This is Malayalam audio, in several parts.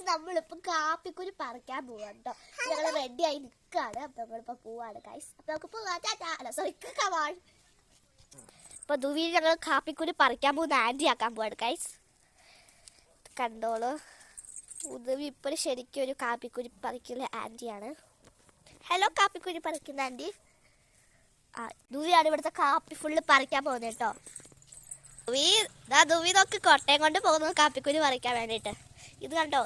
നമ്മളിപ്പോ കാപ്പിക്കുരു പറിക്കാൻ പോവാണ് കേട്ടോ. ഞങ്ങള് റെഡി ആയി നിൽക്കാണ്. അപ്പൊ നമ്മളിപ്പോ പോവാണ് ഗൈസ്. അപ്പൊ നമുക്ക് പോവാൻ. ഇപ്പൊ ദുവി ഞങ്ങൾ കാപ്പിക്കുരു പറിക്കാൻ പോകുന്ന ആന്റി ആക്കാൻ പോവാണ് ഗൈസ്. കണ്ടോളൂ, ഉദവി ഇപ്പോൾ ശരിക്കും ഒരു കാപ്പിക്കുരു പറിക്കുന്ന ആന്റിയാണ്. Hello കാപ്പിക്കുരു പറിക്കുന്ന anti. ദുവിയാണ് ഇവിടുത്തെ കാപ്പി ഫുള്ള് പറിക്കാൻ പോകുന്നത് കേട്ടോ. ദുവി നോക്ക് കൊട്ടയം കൊണ്ട് പോകുന്നത് കാപ്പിക്കുരു പറിക്കാൻ വേണ്ടിയിട്ട്. ഇത് കണ്ടോ?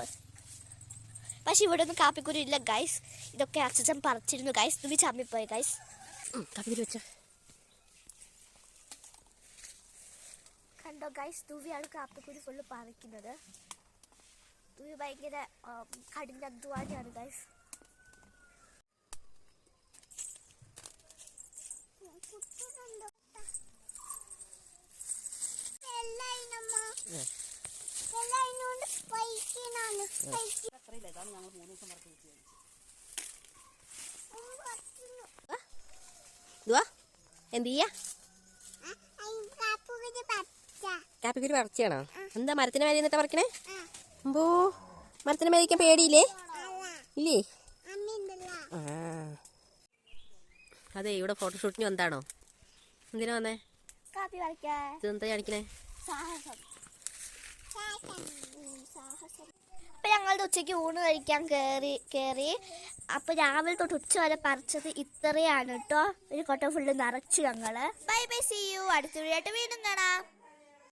പക്ഷെ ഇവിടെ ഒന്നും കാപ്പിക്കുരു ഇല്ല ഗൈസ്. ഇതൊക്കെ അച്ഛൻ പറിച്ചിരുന്നു ഗൈസ്. ദുവി ചമ്മിപ്പോയി ഗൈസ്. കാപ്പിക്കുരു വെച്ചോ. കണ്ടോ ഗൈസ്, ദുവിയാണ് കാപ്പിക്കുരു ഫുള്ള് പറിക്കുന്നത്. ദുവി ഭയങ്കര കഠിന അധ്വാനിയാണ് ഗൈസ്. എന്ത് ചെയ്യാ? കാപ്പിക്കുരു പറിച്ചാണോ? എന്താ മരത്തിന് മേലെ നിന്നിട്ടാ പറിക്കണേ? അമ്പോ, മരത്തിന് മേലിക്കാൻ പേടിയില്ലേ? ഇല്ലേ? അതെ, ഇവിടെ ഫോട്ടോഷൂട്ടിന് വന്നാണോ? എന്തിനാ വന്നേ? കാപ്പി പറിക്കാൻ. ഇതെന്താ കാണിക്കണേ? അപ്പൊ ഞങ്ങളുടെ ഉച്ചയ്ക്ക് ഊണ് കഴിക്കാൻ കേറി. അപ്പൊ രാവിലെ തൊട്ട് ഉച്ച വരെ പറിച്ചത് ഇത്രയാണ് കേട്ടോ. ഒരു കൊട്ട ഫുള്ള് നിറച്ചു ഞങ്ങള്. Bye bye, see you. അടുത്ത വീഡിയോ ആയിട്ട് വീണ്ടും കാണാം.